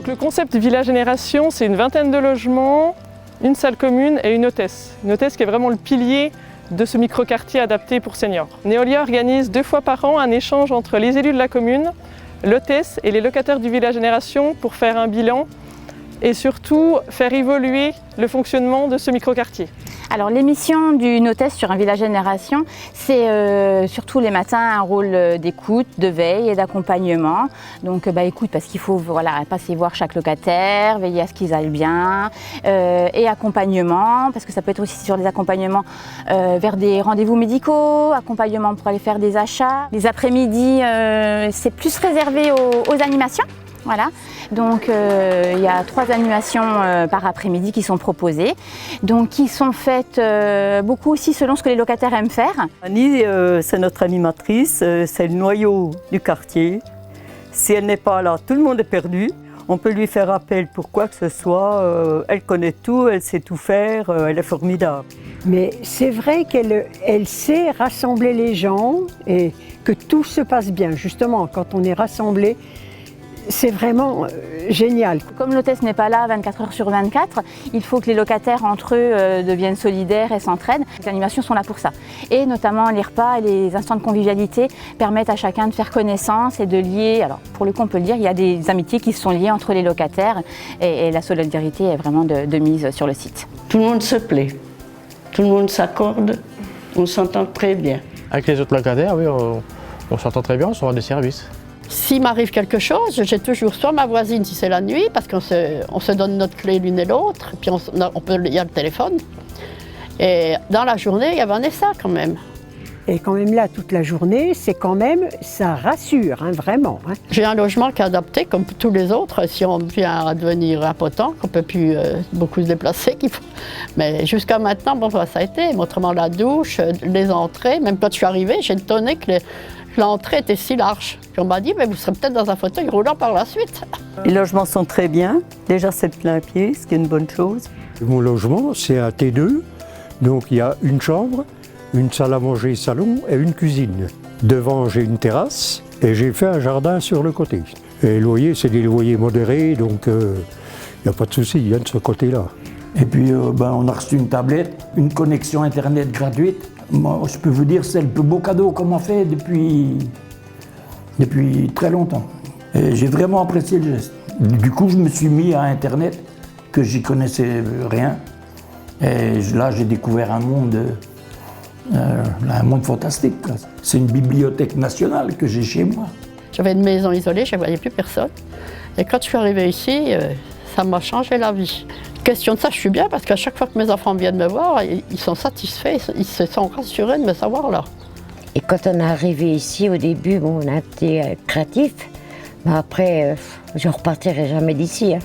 Le concept Villa Génération, c'est une vingtaine de logements, une salle commune et une hôtesse. Une hôtesse qui est vraiment le pilier de ce microquartier adapté pour seniors. Neolia organise 2 fois par an un échange entre les élus de la commune, l'hôtesse et les locataires du Villa Génération pour faire un bilan et surtout faire évoluer le fonctionnement de ce microquartier. Alors les missions d'une hôtesse sur un village génération, c'est surtout les matins un rôle d'écoute, de veille et d'accompagnement. Donc écoute parce qu'il faut passer voir chaque locataire, veiller à ce qu'ils aillent bien et accompagnement parce que ça peut être aussi sur des accompagnements vers des rendez-vous médicaux, accompagnement pour aller faire des achats. Les après-midi c'est plus réservé aux animations. Voilà, donc il y a 3 animations par après-midi qui sont proposées, donc qui sont faites beaucoup aussi selon ce que les locataires aiment faire. Annie, c'est notre animatrice, c'est le noyau du quartier. Si elle n'est pas là, tout le monde est perdu. On peut lui faire appel pour quoi que ce soit. Elle connaît tout, elle sait tout faire, elle est formidable. Mais c'est vrai qu'elle sait rassembler les gens et que tout se passe bien. Justement, quand on est rassemblés, c'est vraiment génial. Comme l'hôtesse n'est pas là 24 heures sur 24, il faut que les locataires entre eux deviennent solidaires et s'entraident. Les animations sont là pour ça. Et notamment les repas et les instants de convivialité permettent à chacun de faire connaissance et de lier. Alors pour le coup on peut le dire, il y a des amitiés qui se sont liées entre les locataires et la solidarité est vraiment de mise sur le site. Tout le monde se plaît, tout le monde s'accorde, on s'entend très bien. Avec les autres locataires, oui, on s'entend très bien, on se rend des services. S'il m'arrive quelque chose, j'ai toujours soit ma voisine si c'est la nuit, parce qu'on se donne notre clé l'une et l'autre, puis il y a le téléphone. Et dans la journée, il y a Vanessa quand même. Et quand même là, toute la journée, c'est quand même, ça rassure, hein, vraiment. Hein. J'ai un logement qui est adapté, comme tous les autres, si on vient à devenir impotent, qu'on ne peut plus beaucoup se déplacer. Mais jusqu'à maintenant, bon, ça a été. Autrement, la douche, les entrées, même quand je suis arrivée, j'ai étonné que l'entrée était si large. Puis on m'a dit, mais vous serez peut-être dans un fauteuil roulant par la suite. Les logements sont très bien. Déjà, c'est plein pied, ce qui est une bonne chose. Mon logement, c'est un T2. Donc, il y a une chambre, une salle à manger, salon et une cuisine. Devant, j'ai une terrasse et j'ai fait un jardin sur le côté. Et les loyers, c'est des loyers modérés, donc il n'y a pas de souci de ce côté-là. Et puis, on a reçu une tablette, une connexion Internet gratuite. Moi, je peux vous dire, c'est le plus beau cadeau qu'on m'a fait depuis très longtemps. Et j'ai vraiment apprécié le geste. Du coup, je me suis mis à Internet, que j'y connaissais rien. Et là, j'ai découvert un monde fantastique. C'est une bibliothèque nationale que j'ai chez moi. J'avais une maison isolée, je ne voyais plus personne. Et quand je suis arrivée ici, ça m'a changé la vie. Question de ça, je suis bien parce qu'à chaque fois que mes enfants viennent me voir, ils sont satisfaits, ils se sont rassurés de me savoir là. Et quand on est arrivé ici, au début, on a été créatif, mais après, je ne repartirai jamais d'ici. Hein.